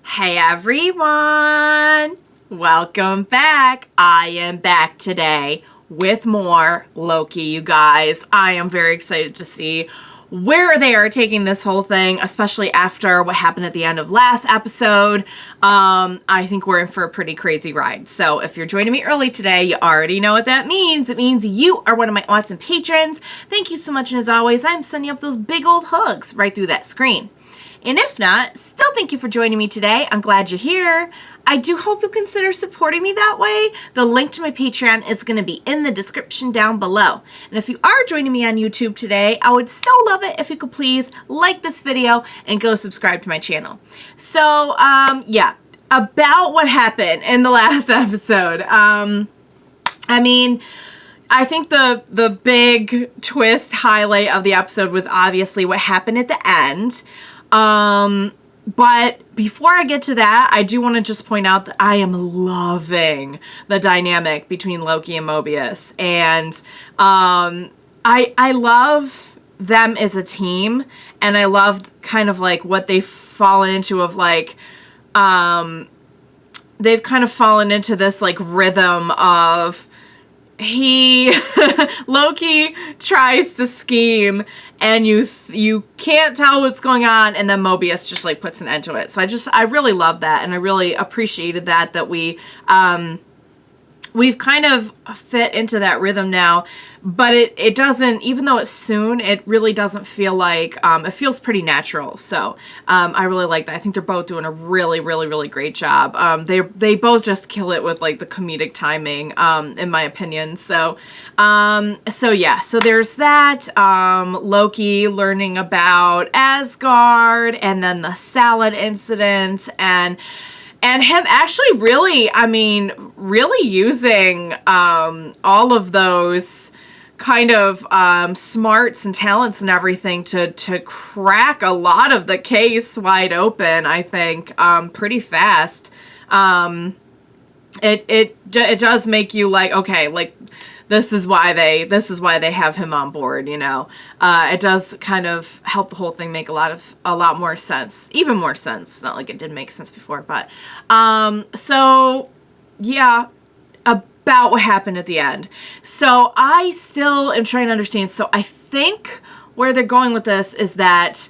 Hey everyone! Welcome back. I am back today with more Loki, you guys. I am very excited to see where they are taking this whole thing, especially after what happened at the end of last episode. I think we're in for a pretty crazy ride. So if you're joining me early today, you already know what that means. It means you are one of my awesome patrons. Thank you so much, and as always, I'm sending up those big old hugs right through that screen. And if not, still thank you for joining me today. I'm glad you're here. I do hope you'll consider supporting me that way. The link to my Patreon is going to be in the description down below. And if you are joining me on YouTube today, I would still love it if you could please like this video and go subscribe to my channel. So, yeah, about what happened in the last episode. I think the big twist highlight of the episode was obviously what happened at the end. But before I get to that, I do want to just point out that I am loving the dynamic between Loki and Mobius. And I love them as a team, and I love kind of like what they've fallen into of like, they've kind of fallen into this like rhythm of Loki tries to scheme and you can't tell what's going on, and then Mobius just like puts an end to it. So I really love that, and I really appreciated that we've kind of fit into that rhythm now, but it doesn't, even though it's soon, it really doesn't feel like, it feels pretty natural. So, I really like that. I think they're both doing a really, really, really great job. They both just kill it with like the comedic timing, in my opinion. So yeah, so there's that, Loki learning about Asgard, and then the salad incident, and him actually really using all of those kind of smarts and talents and everything to crack a lot of the case wide open, I think, pretty fast. It does make you like, okay, like this is why they have him on board, you know. It does kind of help the whole thing make a lot more sense, even more sense. It's not like it didn't make sense before, but so yeah, about what happened at the end. So I still am trying to understand. So I think where they're going with this is that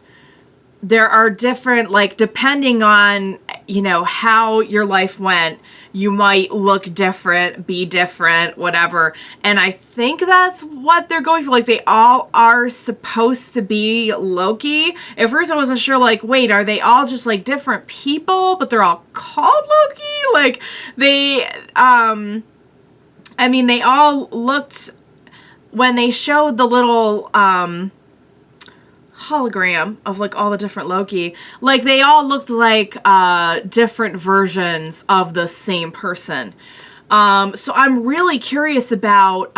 there are different, like, depending on, you know, how your life went, you might look different, be different, whatever. And I think that's what they're going for. Like, they all are supposed to be Loki. At first I wasn't sure, like, wait, are they all just, like, different people, but they're all called Loki? Like, they all looked, when they showed the little, hologram of like all the different Loki, like they all looked like different versions of the same person. So I'm really curious about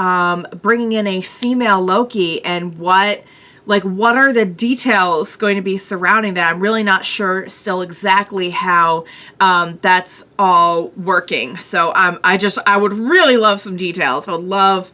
bringing in a female Loki, and what are the details going to be surrounding that. I'm really not sure still exactly how that's all working. So I would really love some details. I would love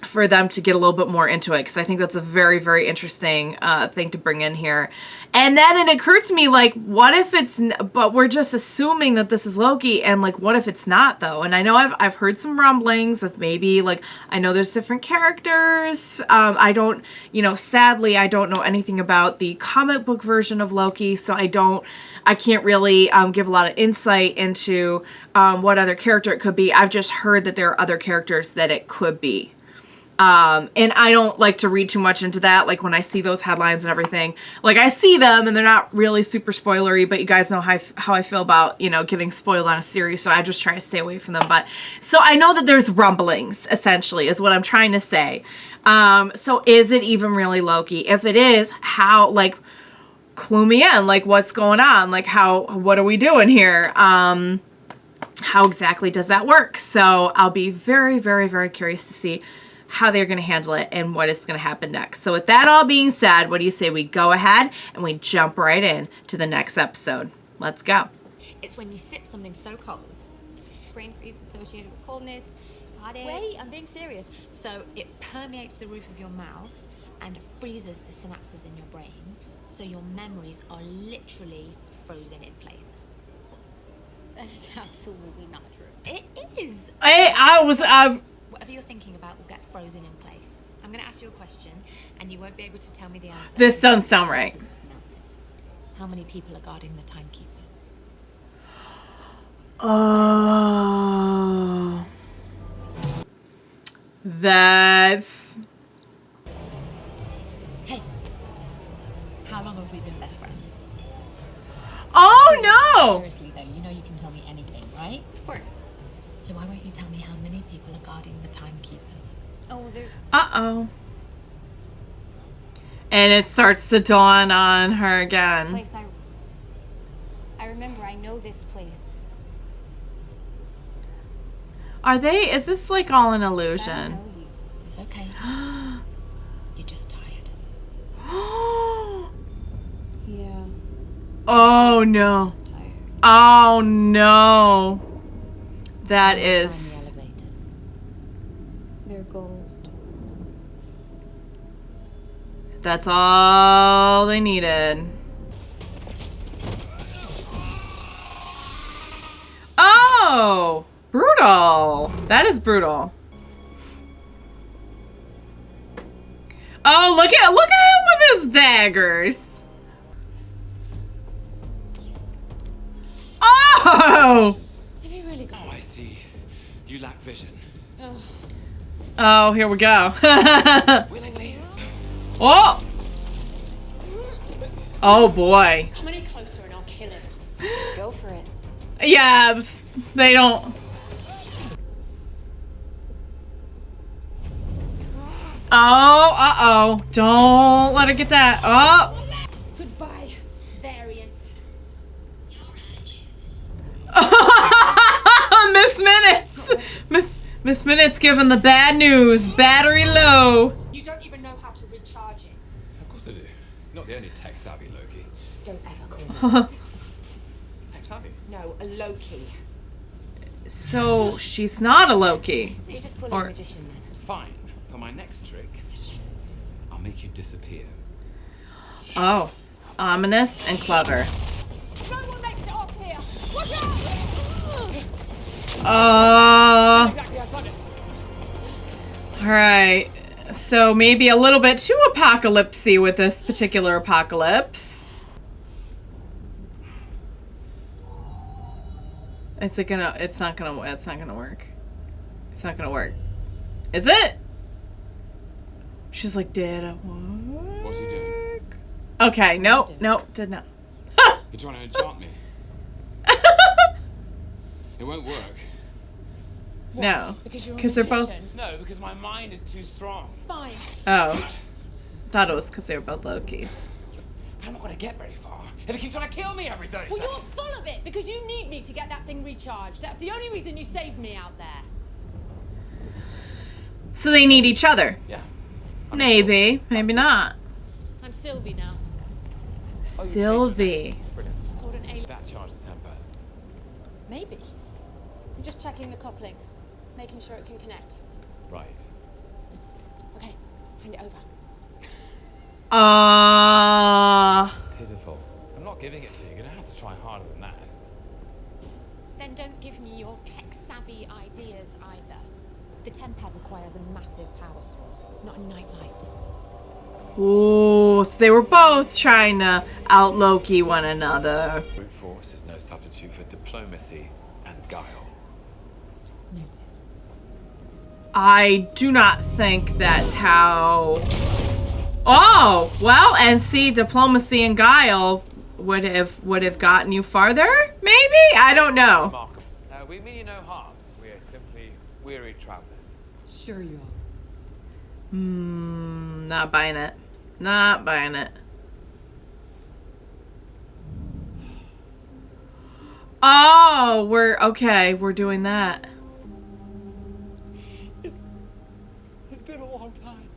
for them to get a little bit more into it, because I think that's a very, very interesting thing to bring in here. And then it occurred to me, like, what if it's, but we're just assuming that this is Loki, and like, what if it's not though? And I know I've heard some rumblings of maybe, like, I know there's different characters. I don't, you know, sadly, I don't know anything about the comic book version of Loki, so I can't really give a lot of insight into what other character it could be. I've just heard that there are other characters that it could be. And I don't like to read too much into that. Like, when I see those headlines and everything, like, I see them and they're not really super spoilery, but you guys know how I feel about, you know, getting spoiled on a series. So I just try to stay away from them. But so I know that there's rumblings, essentially, is what I'm trying to say. So is it even really Loki? If it is, how, like, clue me in, like, what's going on? Like, what are we doing here? How exactly does that work? So I'll be very, very, very curious to see how they're going to handle it and what is going to happen next. So with that all being said, what do you say we go ahead and we jump right in to the next episode? Let's go. It's when you sip something so cold. Brain freeze associated with coldness. Got it. Wait, I'm being serious. So it permeates the roof of your mouth and freezes the synapses in your brain. So your memories are literally frozen in place. That is absolutely not true. It is. Whatever you're thinking about will get frozen in place. I'm going to ask you a question, and you won't be able to tell me the answer. This doesn't sound right. Melted. How many people are guarding the timekeepers? Oh. That's... Hey, how long have we been best friends? Oh, no! Seriously, though, you know you can tell me anything, right? Of course. So why won't you tell me how many people are guarding the timekeepers? Oh, well, there's... Uh-oh. And it starts to dawn on her This again. place, I remember, I know this place. Is this like all an I don't illusion? know you. It's okay. You're just tired. Yeah. Oh, no. Tired. Oh, no. That is... Find the elevators. They're gold. That's all they needed. Oh! Brutal. That is brutal. Oh, look at him with his daggers. Oh! Have you really got... Oh, I see. You lack vision. Ugh. Oh, here we go. Willingly. Oh! Oh boy. Come any closer and I'll kill him. Go for it. Yeah, they don't. Oh, uh-oh. Don't let her get that. Oh. Goodbye, variant. Miss Minutes. Miss Minutes giving the bad news. Battery low. You don't even know how to recharge it. Of course I do. You're not the only tech savvy Loki. Don't ever call me that. Tech savvy? No, a Loki. So she's not a Loki. So you're just fully Or- a magician then. Fine. For my next trick, I'll make you disappear. Oh. Ominous and clever. No one makes it off here! Watch out! Exactly, I found it. Alright. So maybe a little bit too apocalypsy with this particular apocalypse. It's not gonna work. It's not gonna work. Is it? She's like, did I work? What's he doing? Okay, nope, did not. You're trying to enchant me. It won't work. No, Because you're a because they're both. magician. No, because my mind is too strong. Fine. Oh, thought it was because they were both Loki. But I'm not going to get very far. If it keeps trying to kill me every 30 Well, you're seconds. full of it because you need me to get that thing recharged. That's the only reason you saved me out there. So they need each other. Yeah. Maybe, maybe not. I'm Sylvie now. Sylvie. Brilliant. It's called an alien. That charged the temper. Maybe. I'm just checking the coupling, making sure it can connect. Right. Okay, hand it over. Pitiful. I'm not giving it to you. You're going to have to try harder than that. Then don't give me your tech-savvy ideas either. The tempad requires a massive power source, not a nightlight. Ooh, so they were both trying to out-Loki one another. Brute force is no substitute for diplomacy and guile. Noted. I do not think that's how... Oh, well, and see, diplomacy and guile would have gotten you farther? Maybe? I don't know. Remarkable. We mean you no harm. We are simply weary travelers. Sure you are. Not buying it. Not buying it. Oh, we're doing that. It's been a long time.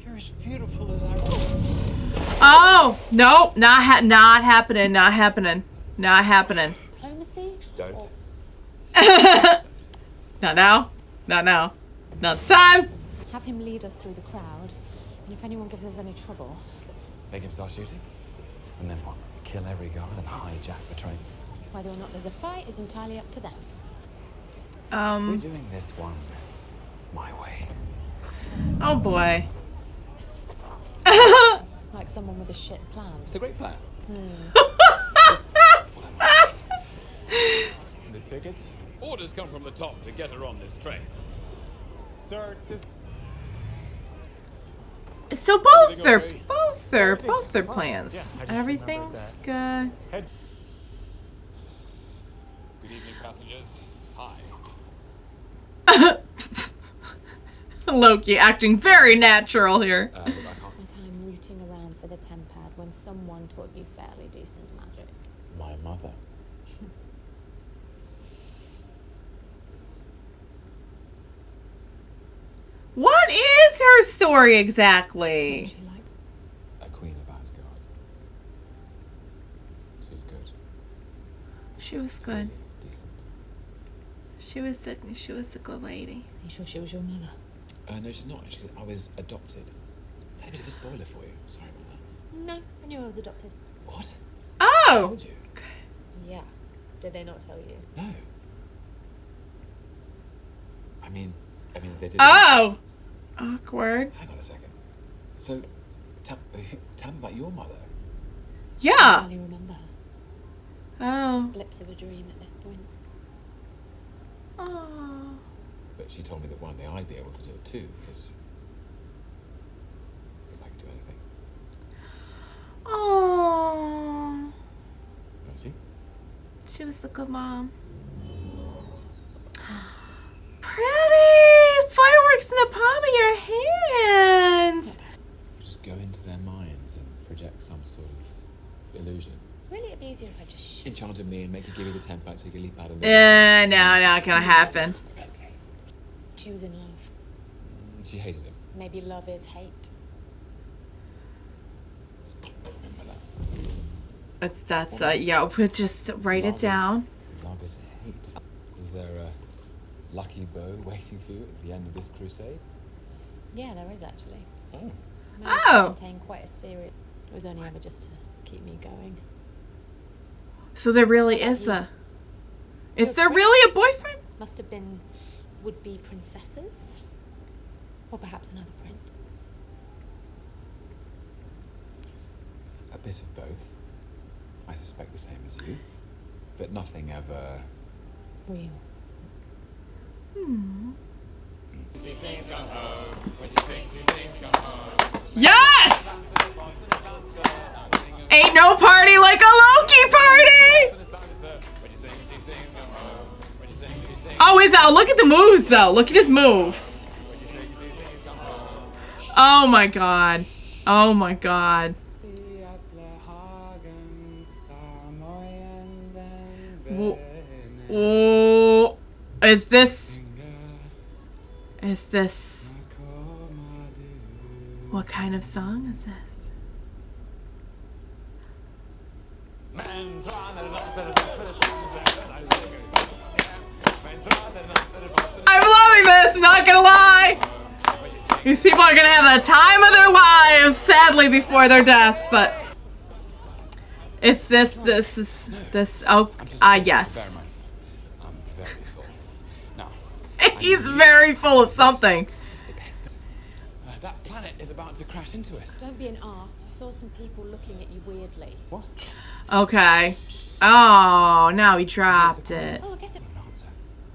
You're as beautiful as I was. Oh, nope, not happening. Diplomacy? Don't. Not now. Not the time. Have him lead us through the crowd, and if anyone gives us any trouble, Make him start shooting? And then what? kill every guard and hijack the train. Whether or not there's a fight is entirely up to them. We're doing this one my way. Oh boy. Like someone with a shit plan. It's a great plan. The tickets? Orders come from the top to get her on this train. Sir, this... So both their plans. Yeah, I just Everything's good. Head. Good evening, passengers. Hi. Loki acting very natural here. Look, I can't. My time rooting around for the tempad when someone taught you fairly decent magic. My mother. What is her story exactly? She like A queen of Asgard. She was good. She was good. Decent. She was the good lady. Are you sure she was your mother? No, she's not actually. I was adopted. Is that a bit of a spoiler for you? Sorry about that. No, I knew I was adopted. What? I Oh. told you. Yeah. Did they not tell you? No. I mean, they did. Oh. Awkward. Hang on a second. So, tell me about your mother. I Yeah. barely remember her. Oh. Just blips of a dream at this point. Oh. But she told me that one day I'd be able to do it too, because I could do anything. Oh. Oh, see? She was the good mom. Pretty! Fireworks in the palm of your hands! You just go into their minds and project some sort of illusion. Really, it'd be easier if I just Enchanted me and make you give you the template so you can leap out of the... No, not gonna happen. She was in love. She hated him. Maybe love is hate. Remember that. Yeah, we'll just write it down. Love is hate. Is there a lucky bow waiting for you at the end of this crusade? Yeah, there is actually. Oh. I managed to maintain quite a serious. It was only ever just to keep me going. So there really is a... Is there really a boyfriend? Must have been would-be princesses, or perhaps another prince. A bit of both. I suspect the same as you. But nothing ever... Real. Yes! Ain't no party like a Loki party! Oh, look at the moves though. Look at his moves. Oh my god. Oh my god. Oh, is this what kind of song is this? I'm loving this, not gonna lie. These people are gonna have the time of their lives, sadly, before their deaths, but it's this, oh, yes. I'm very full. Now, He's very full of something. that planet is about to crash into us. Don't be an arse. I saw some people looking at you weirdly. What? Okay. Oh, now he dropped it. Oh, I guess it. An answer.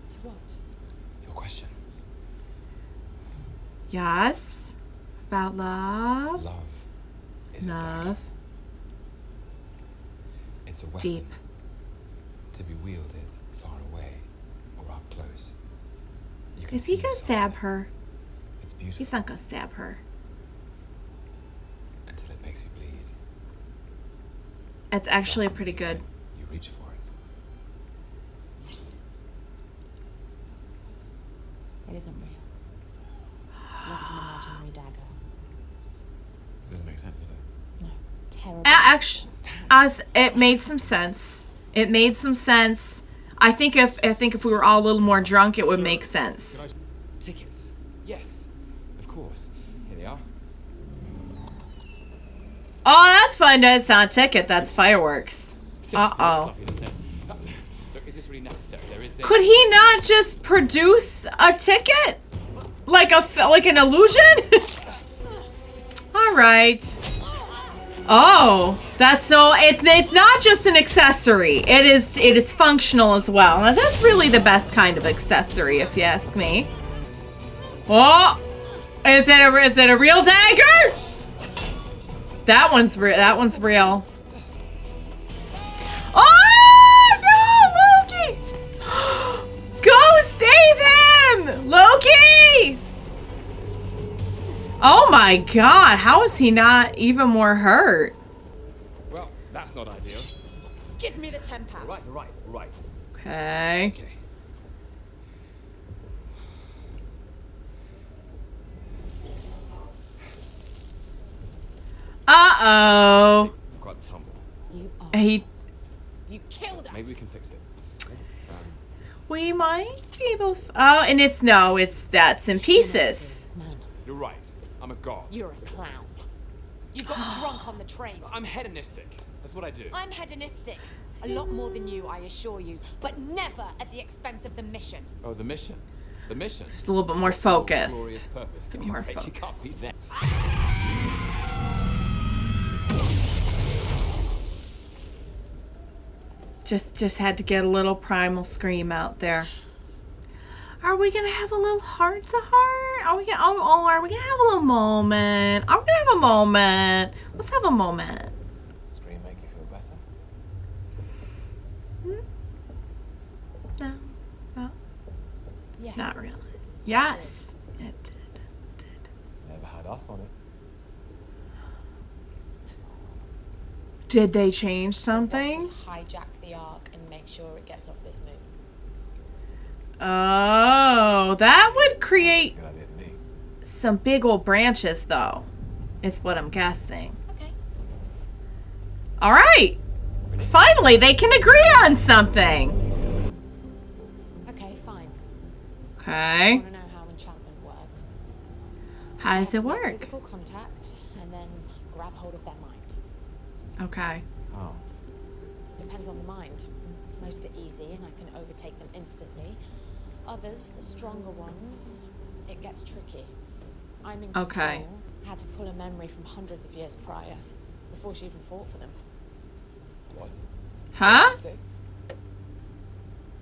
To what? Your question. Yes. About love. Love is a dagger. Love. It's a weapon. Deep. To be wielded far away or up close. You can Is he see gonna yourself stab in it. her? It's beautiful He's not gonna stab her. until it makes you bleed. It's actually pretty good. You reach for it. It isn't real. Love is an imaginary dagger. It doesn't make sense, does it? No. Terrible. Actually, as it made some sense. It made some sense. I think if we were all a little more drunk, it would make sense. Tickets. Yes, of course. Here they are. Oh, that's fun. That's not a ticket. That's fireworks. Uh-oh. Look, is this really necessary? There is. Could he not just produce a ticket? Like an illusion? All right. Oh, that's so it's not just an accessory. It is functional as well. Now, that's really the best kind of accessory, if you ask me. Oh, is it a real dagger? That one's real. That one's real. Oh no, Loki! Go save him, Loki! Oh my God! How is he not even more hurt? Well, that's not ideal. Give me the 10 pounds. Right. Okay. Uh-oh. Quite the tumble. You are. He. You killed us. Maybe we can fix it. We might be able. Oh, and that's in pieces. Man, You're right. I'm a god. you're a clown. You got drunk on the train. I'm hedonistic. That's what I do. I'm hedonistic. A lot more than you, I assure you. But never at the expense of the mission. Oh, the mission. The mission. Just a little bit more Glorious focused. purpose. Give More you focus. You can't beat that. Just had to get a little primal scream out there. Are we gonna have a little heart to heart? Are we gonna? Are we gonna have a little moment? Are we gonna have a moment? Let's have a moment. Scream make you feel better. No, no, Yes. not really. Yes, it did. Never had us on it. Did they change something? Hijack the Ark and make sure it gets off this moon. Oh, that would create Good idea to me. some big old branches, though. Is what I'm guessing. Okay. All right. Finally, they can agree on something. Okay, fine. I Okay. want to know how enchantment works. How does You it have to make work? Physical contact and then grab hold of their mind. Okay. Oh. Depends on the mind. Most are easy and I can overtake them instantly. Others, the stronger ones, it gets tricky. I'm in control. Okay. Had to pull a memory from hundreds of years prior, before she even fought for them. What? Huh? Say?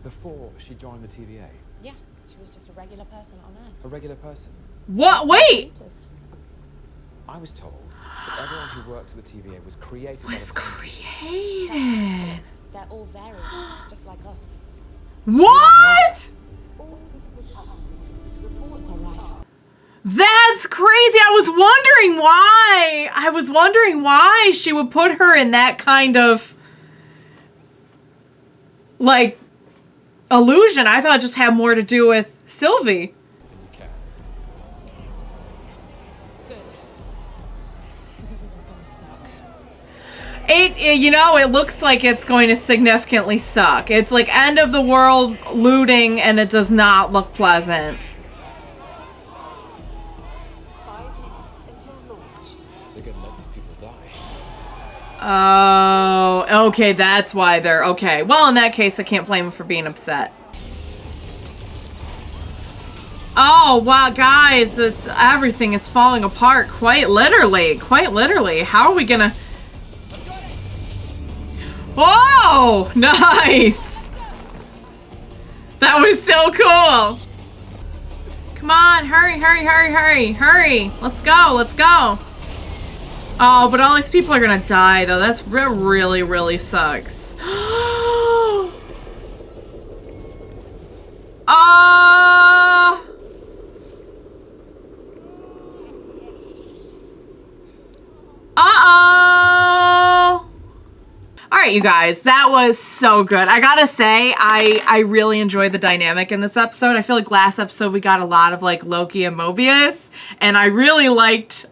Before she joined the TVA, Yeah, she was just a regular person on a Earth. regular person. What? Wait. Peters. I was told that everyone who works at the TVA was created by Was the same created. Peters. They're all variants, just like us. What? It's alright. That's crazy. I was wondering why she would put her in that kind of like illusion. I thought it just had more to do with Sylvie. Okay. Good. Because this is gonna suck. It looks like it's going to significantly suck. It's like end of the world looting and it does not look pleasant. They're gonna let these people die. Oh, okay, that's why they're okay. Well, in that case, I can't blame them for being upset. Oh, wow, guys, everything is falling apart quite literally. Quite literally. How are we gonna... Whoa! Nice! That was so cool! Come on, hurry, hurry, hurry, hurry, hurry! Let's go, let's go! Oh, but all these people are gonna die, though. That's really, really sucks. Uh-oh! Alright, you guys, that was so good. I gotta say, I really enjoyed the dynamic in this episode. I feel like last episode we got a lot of, like, Loki and Mobius, and I really liked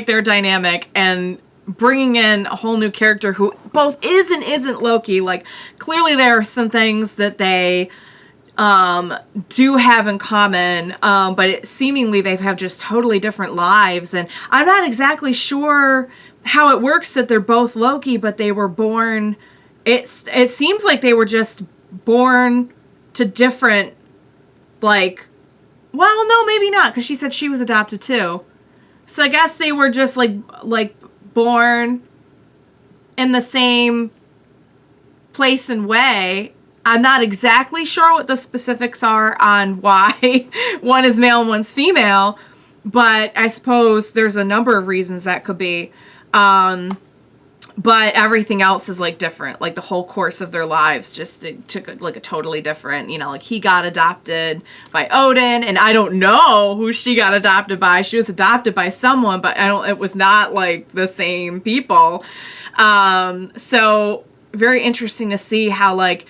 their dynamic, and bringing in a whole new character who both is and isn't Loki. Like, clearly there are some things that they do have in common, but seemingly they have just totally different lives. And I'm not exactly sure how it works that they're both Loki, but they were born. It seems like they were just born to different, like, well, no, maybe not, because she said she was adopted too. So I guess they were just like born in the same place and way. I'm not exactly sure what the specifics are on why one is male and one's female, but I suppose there's a number of reasons that could be. But everything else is like different. Like the whole course of their lives just took like a totally different, you know, like he got adopted by Odin, and I don't know who she got adopted by. She was adopted by someone, but it was not like the same people. So very interesting to see how like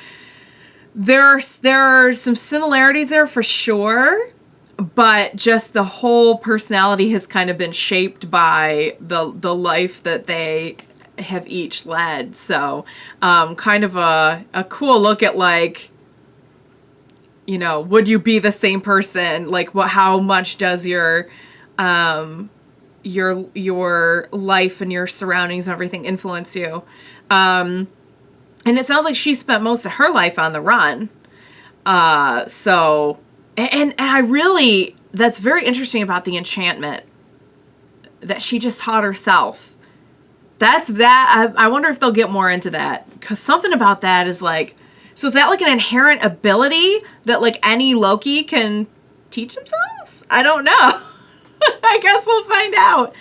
there are some similarities there for sure, but just the whole personality has kind of been shaped by the life that they have each led. So kind of a cool look at, like, you know, would you be the same person? Like, how much does your life and your surroundings and everything influence you? And it sounds like she spent most of her life on the run. So, and I really, that's very interesting about the enchantment that she just taught herself. I wonder if they'll get more into that, because something about that is like, so is that like an inherent ability that like any Loki can teach themselves? I don't know. I guess we'll find out.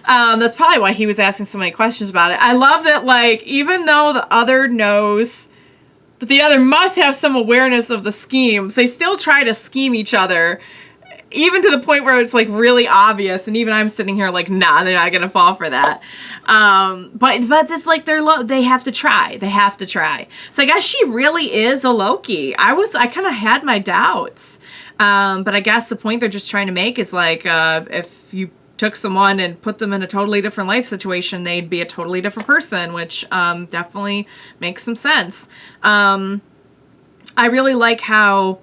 That's probably why he was asking so many questions about it. I love that, like, even though the other knows that the other must have some awareness of the schemes, they still try to scheme each other, even to the point where it's like really obvious. And even I'm sitting here like, nah, they're not gonna fall for that. But it's like they have to try. They have to try. So I guess she really is a Loki. I kind of had my doubts. But I guess the point they're just trying to make is like, if you took someone and put them in a totally different life situation, they'd be a totally different person, which definitely makes some sense. I really like how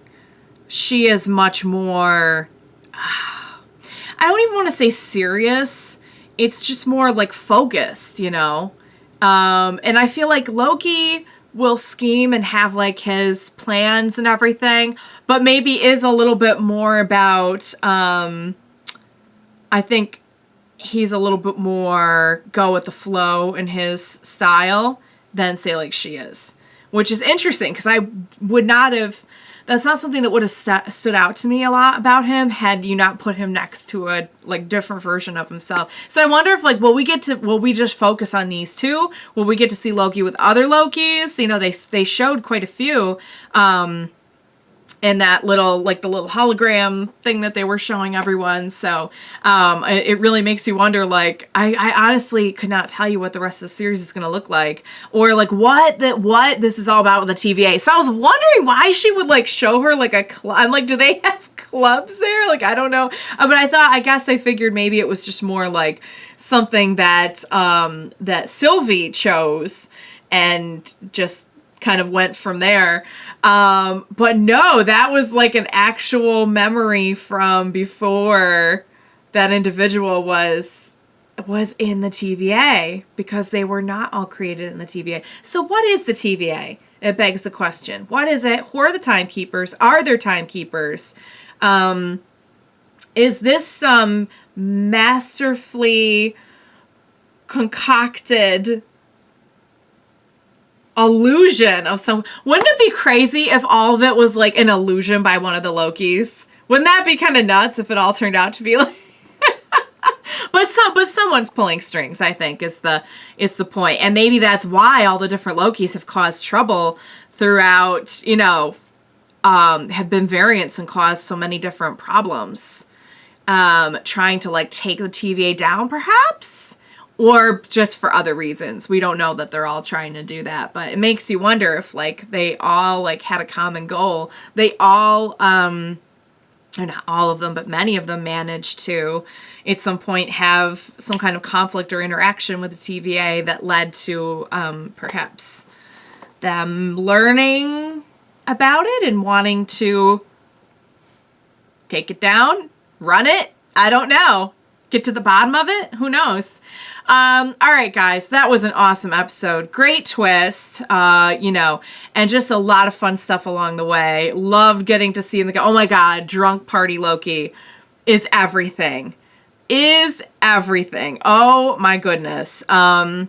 she is much more, I don't even want to say serious. It's just more like focused, you know? And I feel like Loki will scheme and have like his plans and everything, but maybe is a little bit more about, I think he's a little bit more go with the flow in his style than say like she is, which is interesting because I would not have, that's not something that would have stood out to me a lot about him had you not put him next to a like different version of himself. So I wonder if like, will we just focus on these two? Will we get to see Loki with other Lokis? You know, they showed quite a few, in that little, like the little hologram thing that they were showing everyone. So it really makes you wonder, like, I honestly could not tell you what the rest of the series is going to look like, or like what this is all about with the TVA. So I was wondering why she would like show her like a club. I'm like, do they have clubs there? Like, I don't know. But I figured maybe it was just more like something that that Sylvie chose and just kind of went from there. But no, that was like an actual memory from before that individual was in the TVA, because they were not all created in the TVA. So what is the TVA? It begs the question. What is it? Who are the timekeepers? Are there timekeepers? Is this some masterfully concocted illusion of some? Wouldn't it be crazy if all of it was like an illusion by one of the Lokis? Wouldn't that be kind of nuts if it all turned out to be like but someone's pulling strings, I think, is the point. And maybe that's why all the different Lokis have caused trouble throughout, you know, have been variants and caused so many different problems, trying to like take the TVA down perhaps, or just for other reasons. We don't know that they're all trying to do that, but it makes you wonder if like they all like had a common goal. They all, or not all of them, but many of them managed to at some point have some kind of conflict or interaction with the TVA that led to perhaps them learning about it and wanting to take it down, run it. I don't know. Get to the bottom of it. Who knows? All right, guys, that was an awesome episode. Great twist, you know, and just a lot of fun stuff along the way. Loved getting to see oh my God, drunk party Loki is everything. Is everything. Oh my goodness. And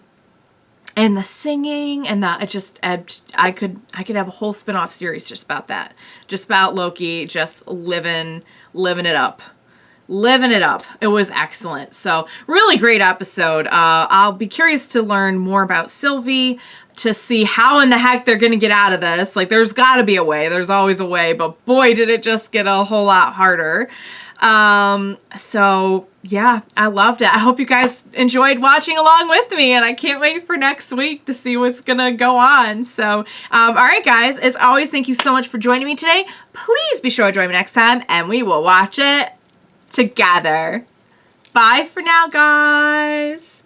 the singing and I could have a whole spin-off series just about that. Just about Loki just living it up. Living it up. It was excellent. So really great episode. I'll be curious to learn more about Sylvie, to see how in the heck they're going to get out of this. Like, there's got to be a way. There's always a way, but boy, did it just get a whole lot harder. So yeah, I loved it. I hope you guys enjoyed watching along with me, and I can't wait for next week to see what's gonna go on. So, all right, guys, as always, thank you so much for joining me today. Please be sure to join me next time, and we will watch it together. Bye for now, guys.